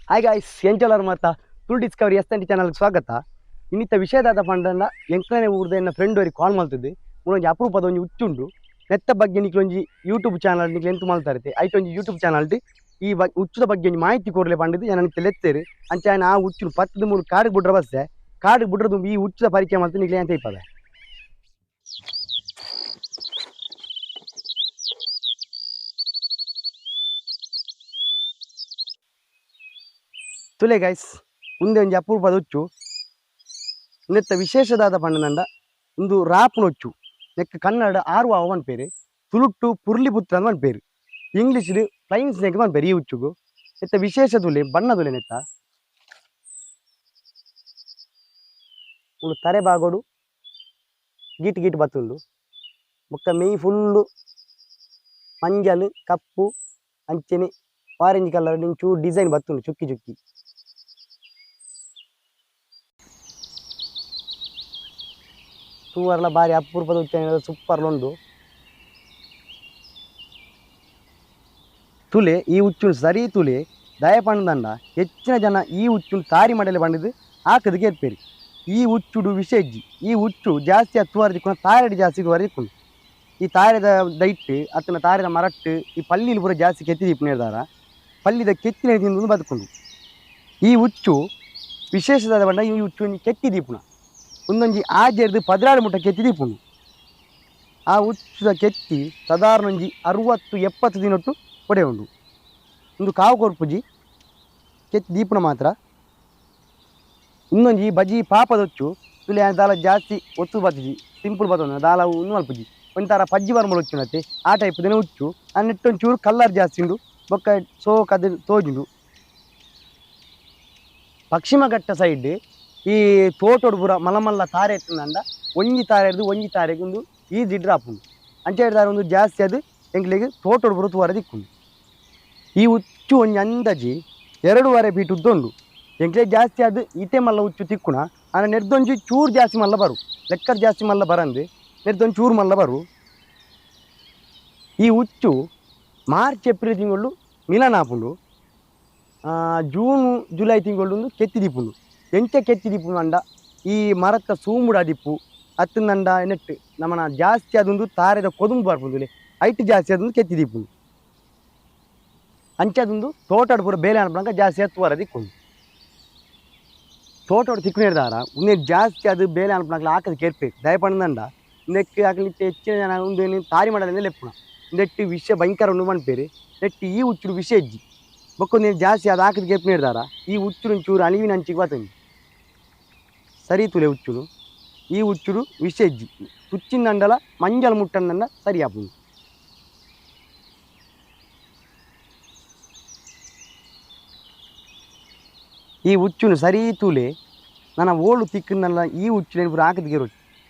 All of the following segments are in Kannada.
ಹಾಯ್ ಗಾಯ್ಸ್ ಎಂಚಲರ್ ಮಾತಾ ತುಳು ಡಿಸ್ಕವರಿ ಎಸ್ ಚಾನಲ್ಗೆ ಸ್ವಾಗತ. ಇನ್ನಿತ್ತ ವಿಷಯದಾದ ಪಂಡನ ಎಂಕನೇ ಊರ್ದ ಎನ್ನ ಫ್ರೆಂಡ್ ಅವರಿಗೆ ಕಾಲ್ ಮಾಡ್ತಿದ್ದೆ. ಒಂಜಿ ಅಪರೂಪದ ಒಂಜಿ ಹುಚ್ಚುಂಡು ನೆತ್ತ ಬಗ್ಗೆ ನಿಕ್ಲೊಂಜಿ ಯೂಟ್ಯೂಬ್ ಚಾನಲ್ ನಿಕ್ಲು ಎಂತ ಮಾಡ್ತಾರತೆ ಐಟ್ ಒಂಜಿ ಯೂಟ್ಯೂಬ್ ಚಾನಲ್ ಈ ಹುಚ್ಚದ ಬಗ್ಗೆ ಒಂಜಿ ಮಾಹಿತಿ ಕೊರ್ಲೆ ಪಂಡಿದ್ದು ನನಗೆ ಲೆತ್ತೇರು ಅಂಚ ಆ ಹುಚ್ಚು 13 ಕಾಡಿಗೆ ಬಿಡ್ರ ಬಸ್ಸೆ ಕಾಡಿಗೆ ಬಿಡ್ರದು ಈ ಹುಚ್ಚದ ಪರಿಚಯ ಮಾಡ್ತು ನಿಕ್ಲೆ ಅಂತ ಇಪ್ಪದೆ. ತುಲೆ ಗೈಸ್ ಮುಂದೆ ಒಂಜಿ ಅಪರೂಪದ ಹುಚ್ಚು ನೆತ್ತ ವಿಶೇಷದಾದ ಪಂಡನಂಡ ಒಂದು ರಾಪುನೊಚ್ಚು ನೆಕ್ಕ ಕನ್ನಡ ಆರ್ವಾವ ಮನ್ಪೇರು ತುಳುಟ್ಟು ಪುರ್ಲಿಪುತ್ರ ಅಂತ ಮನ್ಪೇರು ಇಂಗ್ಲೀಷ್ ಫ್ಲೈಯಿಂಗ್ ಸ್ನೇಕ್ ಮನ್ಪೇರು ಈ ಹುಚ್ಚುಗು. ನೆತ್ತ ವಿಶೇಷ ತುಲೆ ಬಣ್ಣ ತುಲೆ ನೆತ್ತ ಒಂದು ತರೆ ಬಾಗೋಡು ಗೀಟ್ ಗೀಟ್ ಬತ್ತುಂಡು ಬೊಕ್ಕ ಮೇಯ್ ಫುಲ್ಲು ಮಂಜಲ್ ಕಪ್ಪು ಅಂಚೆನೆ ಆರೆಂಜ್ ಕಲರ್ ಚೂರು ಡಿಸೈನ್ ಬತ್ತುಂಡು ಚುಕ್ಕಿ ಚುಕ್ಕಿ. ತೂವರ್ಲ ಬಾರಿ ಅಪರೂಪದ ಹುಚ್ಚ ಸೂಪರ್ಲ ಉಂಡು ತುಲೆ. ಈ ಹುಚ್ಚು ಸರಿ ತುಲೆ ದಯ ಪಂಡದಂಡ ಹೆಚ್ಚಿನ ಜನ ಈ ಹುಚ್ಚು ತಾರಿ ಮಾಡಲಿ ಪಂಡಿದ್ದು ಹಾಕದು ಕೇರ್ಪೇರಿ. ಈ ಹುಚ್ಚುಡು ವಿಷಜ್ಜಿ ಈ ಹುಚ್ಚು ಜಾಸ್ತಿ ಹತ್ತುವರೆದಿಕ್ಕು ತಾರೆಡ್ ಜಾಸ್ತಿ ಇದುವರೆದಿಕ್ಕು ಈ ತಾರೆದ ದೈಟ್ ಅತ್ತನ ತಾರೆದ ಮರಟ್ಟು ಈ ಪಲ್ಲಿಲಿ ಪೂರ ಜಾಸ್ತಿ ಕೆತ್ತಿ ದೀಪ ನಿರ್ಧಾರ ಪಲ್ಲಿದ ಕೆತ್ತಿನ ತಿಂದು ಬದುಕೊಂಡು. ಈ ಹುಚ್ಚು ವಿಶೇಷವಾದ ಪಂಡ ಈ ಹುಚ್ಚು ಕೆತ್ತಿ ದೀಪುನ ಒಂದೊಂಜಿ ಆಜೆರ್ದು 16 ಮುಟ್ಟ ಕೆತ್ತಿ ದೀಪುಂಡು. ಆ ಹುಚ್ಚದ ಕೆತ್ತಿ ಸಾಧಾರಣ ಒಂಜಿ 60-70 ದಿನೊಟ್ಟು ಕೊಡೆ ಉಂಡು. ಒಂದು ಕಾವು ಕೊರ್ಪುಜಿ ಕೆತ್ತಿ ದೀಪುನ ಮಾತ್ರ ಇನ್ನೊಂಜಿ ಬಜಿ ಪಾಪದೊಚ್ಚು ತುಲೆ ದಾಲ ಜಾಸ್ತಿ ಒತ್ತು ಬತ್ತುಜಿ ಸಿಂಪಲ್ ಬತ್ತೊಂದು ದಾಲ ಉನ್ನು ಮಲ್ಪುಜಿ ಒಂಥರ ಪಜ್ಜಿ ಬರ್ಮಲ್ ಹುಚ್ಚುನತ್ತೆ ಆ ಟೈಪ್ ದಿನ ಹುಚ್ಚು. ಆ ನೆಟ್ಟೊಂಚೂರು ಕಲ್ಲರ್ ಜಾಸ್ತಿ ಉಂಡು ಬೊಕ್ಕ ಸೋಕದು ತೋಜುಂಡು. ಪಶ್ಚಿಮ ಘಟ್ಟ ಸೈಡ್ ಈ ತೋಟೋಡು ಪೂರ ಮಲ್ಲ ತಾರೆ ಎತ್ತಂಡ ಒಂಜಿ ತಾರೆ ಹಿಡಿದು ಒಂಜಿ ತಾರೆಗೆ ಒಂದು ಈಜಿ ಡ್ರಾಪ್ ಉಂಡು ಅಂಚೆ ಹಿಡ್ದಾರ ಒಂದು ಜಾಸ್ತಿ ಅದು ಎಂಕ್ಲೆಗೆ ತೋಟೋಡು ಪೂರ ತೂವರೆ ದಿಕ್ಕುಂಡು. ಈ ಹುಚ್ಚು ಒಂಜಿ ಅಂದಾಜಿ 2.5 ಫೀಟ್ ಉದ್ದುಂಡು ಎಂಕ್ಲೆ ಜಾಸ್ತಿ ಅದು ಇತೆ ಮಲ್ಲ ಹುಚ್ಚು ತಿಕ್ಕುಣ ಆನ ನೆಡ್ದೊಂಜಿ ಚೂರು ಜಾಸ್ತಿ ಮಲ್ಲ ಬರು ಲೆಕ್ಕರ್ ಜಾಸ್ತಿ ಮಲ್ಲ ಬರಂದು ನೆಡ್ದೊಂದು ಚೂರು ಮಲ್ಲ ಬರು. ಈ ಹುಚ್ಚು ಮಾರ್ಚ್ ಏಪ್ರಿಲ್ ತಿಂಗಳು ಮಿಲನ ಆಪುಂಡು ಜೂನ್ ಜುಲೈ ತಿಂಗಳು ಕೆತ್ತಿ ದೀಪುಂಡು. ಎಂಚ ಕೆತ್ತಿ ದೀಪುಂಡು ಅಂಡ ಈ ಮರತ್ತ ಸೂಮುಡ ದಿಪ್ಪು ಅತ್ತಂದಂಡ ನೆಟ್ಟು ನಮ್ಮನ ಜಾಸ್ತಿ ಅದೊಂದು ತಾರೆದ ಕೊದುಂಬು ಬರ್ಪುಂಡು ಐಟ್ ಜಾಸ್ತಿ ಅದೊಂದು ಕೆತ್ತಿ ದೀಪುಂಡು ಅಂಚದೊಂದು ತೋಟಡು ಪೂರ ಬೇಲೆ ಅನ್ಪಂಗ ಜಾಸ್ತಿ ಹತ್ತುವರ ದಿಕ್ಕುಂಡು. ತೋಟೋಡು ತಿಕ್ಕುನೇರ್ದಾರ ಉನ್ನೆ ಜಾಸ್ತಿ ಅದು ಬೇಲೆ ಅನ್ಪಂಗಲ ಹಾಕದು ಕೇರ್ಪೇರು ದಯಪಂಡದಂಡ ನೆಟ್ಟು ಹಾಕಲಿಕ್ಕೆ ಹೆಚ್ಚಿನ ಜನ ಒಂದು ತಾರಿ ಮಾಡಲಿಂದ ಲೆಪ್ಪುಣ ನೆಟ್ಟು ವಿಷಯ ಭಯಂಕರ ಉಂಡು ಮನ್ಪೇರು. ನೆಟ್ಟು ಈ ಹುಚ್ಚುಡು ವಿಷಯ ಇಜ್ಜಿ ಬೊಕ್ಕೊಂದು ಜಾಸ್ತಿ ಅದು ಹಾಕಿದ ಕೇಪ್ ನೀಡ್ದಾರ ಈ ಹುಚ್ಚುಡು ಚೂರು ಅಳಿವಿನ ಹಂಚಿಗೆ ಬರ್ತಂದು ಸರಿ ತುಲೆ ಹುಚ್ಚುಡು. ಈ ಹುಚ್ಚುಡು ವಿಷಯ ಇಜ್ಜಿ ತುಚ್ಚಿಂದಂಡಲ ಮಂಜಲ್ ಮುಟ್ಟಂದಂಡ ಸರಿ ಆಪುಂಡು. ಈ ಹುಚ್ಚುನು ಸರಿ ತೂಲೆ ನನ್ನ ಓಳು ತಿಕ್ಕನಲ್ಲ ಈ ಹುಚ್ಚು ಪೂರ ಹಾಕದಿಗೆರು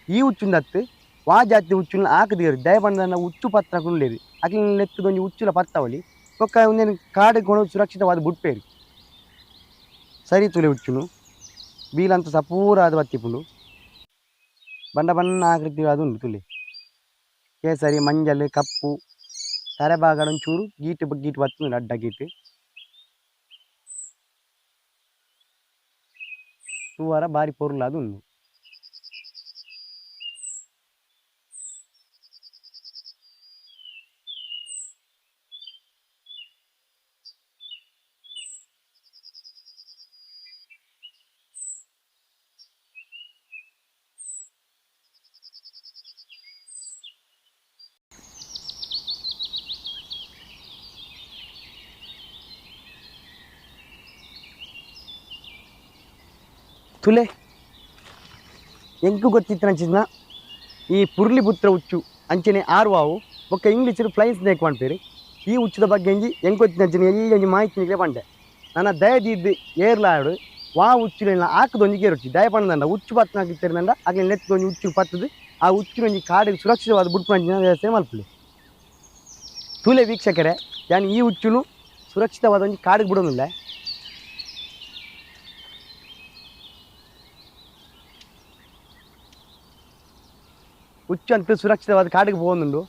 ಈ ಹುಚ್ಚಿಂದ ಹತ್ತು ವಾ ಜಾತಿ ಹುಚ್ಚುನ ಹಾಕದಿಗೆರು ದಯಪಂಡ ಹುಚ್ಚು ಪತ್ರ ಕುಂಡ್ಲೇರಿ ಅಕ್ಲಿನ ಲೆಕ್ಕದೊಂದು ಹುಚ್ಚುಲ ಪತ್ತಾವಳಿ ಒಕ್ಕ ಒಂದೇನು ಕಾಡಿಗೆ ಕೊಂಡು ಸುರಕ್ಷಿತವಾದ ಬುಟ್ಪೇರಿ ಸರಿ ತುಲೆ ಹುಚ್ಚುನು ಬೀಲಂತ ಸಪೂರ ಅದು ಬತ್ತಿಪುಂಡು ಬಣ್ಣ ಬಣ್ಣ ಆಕೃತಿ ಅದು ಉಂಟು ತುಲೆ ಕೇಸರಿ ಮಂಜಲ್ ಕಪ್ಪು ತರೆಭಾಗ ಒಂಚೂರು ಗೀಟು ಗೀಟು ಬತ್ತುಂಡು ಅಡ್ಡ ಗೀಟು ತೂವರ ಬಾರಿ ಪೊರ್ಲು ಅದು ಉಂಡು. ತುಲೆ ಎಂಕು ಗೊತ್ತಿತ್ತು ಅಂಚಿನ ಈ ಪುರ್ಲಿಪುತ್ರ ಹುಚ್ಚು ಅಂಚನೆ ಆರ್ವಾವು ಬೊಕ್ಕ ಇಂಗ್ಲೀಷರು ಫ್ಲೈಯಿಂಗ್ ಸ್ನೇಕ್ ಮಾಡ್ಪೇರಿ. ಈ ಹುಚ್ಚದ ಬಗ್ಗೆ ಎಂಕು ಗೊತ್ತಿನ ಅಂಚಿನ ಎಲ್ಲಿ ಮಾಹಿತಿ ನಿಗಲೆ ಪಂಡೆ ನನ್ನ ದಯದಿದ್ದು ಏರ್ಲಾಡು ವಾ ಹುಚ್ಚುನ ಹಾಕದೊಂದಿಗೆ ಏರುಚ್ಚಿ ದಯ ಪಂಡದಂಡ ಹುಚ್ಚು ಪತ್ತನ ಹಾಕಿತ್ತೇರಿದಂಡ ಹಾಗೆ ನೆತ್ತೊಂದು ಹುಚ್ಚು ಪತ್ತದು ಆ ಹುಚ್ಚಿನೊಂದು ಕಾಡಿಗೆ ಸುರಕ್ಷಿತವಾದ ಬುಡ್ಪಂಚಿನ ವ್ಯವಸ್ಥೆ ಮಲ್ಪಲಿ. ತುಲೆ ವೀಕ್ಷಕರೇ ಯಾನು ಈ ಹುಚ್ಚುನು ಸುರಕ್ಷಿತವಾದ ಒಂದು ಕಾಡಿಗೆ ಬಿಡೋದಿಲ್ಲ. ಹುಚ್ಚು ಅಂತ ಸುರಕ್ಷಿತವಾದ ಕಾಡಿಗೆ ಹೋಗುന്നുണ്ട്.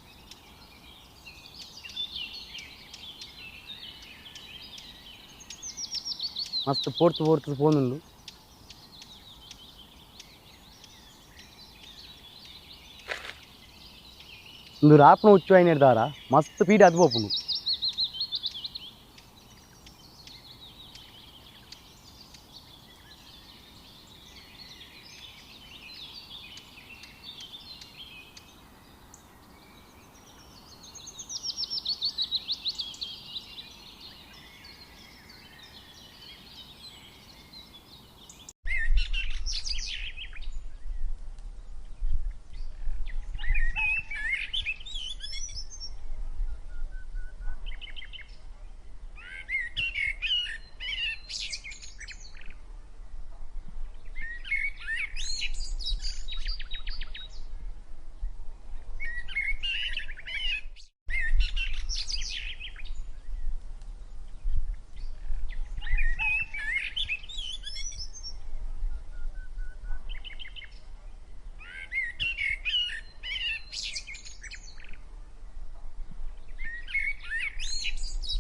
ಮಸ್ತ್ ಪೋರ್ತು ಪೋನುಂಡು. ಒಂದು ರಾಪಣ ಉಚ್ಚು ಆಯ್ನ ಹಿಡ್ದಾರ ಮಸ್ತ್ ಪೀಡೆ ಅದು ಬೋಪುಂಡು.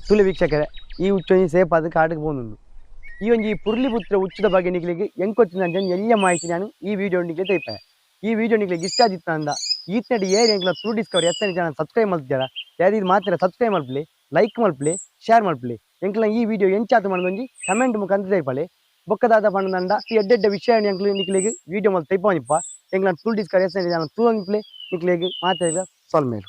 ತುಳು ವೀಕ್ಷಕರೇ, ಈ ಉಚ್ಚೊಂಜಿ ಸೇಪಾದ ಕಾಡಿಗೆ പോകുന്നുണ്ട്. ಈ ಒಂಜಿ ಪುರ್ಲಿಪುತ್ರ ಉಚ್ಚದ ಬಗ್ಗೆ ನಿಕ್ಲಿಗೆ ಎಂಕೊತ್ತಿನ ಎಲ್ಲ ಮಾಹಿತಿ ನಾನು ಈ ವಿಡಿಯೋ ನಿಕ್ಲೆ ತೈಪೆ. ಈ ವಿಡಿಯೋ ನಿಕ್ಲಿಗೆ ಇಷ್ಟ ಆಗಿತ್ತು ಅಂದ ಈತ್ನಡಿ ಏರಿ ಎಂಕ್ಲ ತುಳು ಡಿಸ್ಕವರಿ ಎತ್ತನೆ ಜನ ಸಬ್ಸ್ಕ್ರೈಬ್ ಮಾಡ್ತಿದ್ದಾರ. ಯಾರು ಮಾತ್ರ ಸಬ್ಸ್ಕ್ರೈಬ್ ಮಲ್ಪಲೆ, ಲೈಕ್ ಮಲ್ಪಲೆ, ಶೇರ್ ಮಲ್ಪಲೆ. ಎಂಕ್ಲ ಈ ವಿಡಿಯೋ ಎಂಚಾತು ಮಾಡೋಂಜಿ ಕಮೆಂಟ್ ಮುಖಾಂತರ ತೈಪಲೆ. ಬೊಕ್ಕದಾದ ಪಂಡ ಈ ಎಡ್ಡೆಡ್ಡ ವಿಷಯ ಎಂಕ್ಲು ನಿಕ್ಲಿಗೆ ವಿಡಿಯೋ ಮಲ್ ತೈಪೋನಿಪ್ಪ. ಎಂಕ್ಲ ತುಳು ಡಿಸ್ಕವರಿ ಎತ್ತನೆ ಜನ ತೂಂಪ್ಲೆ ನಿಕ್ಲಿಗೆ ಮಾತ್ರ ಸೊಲ್ಮೇಲು.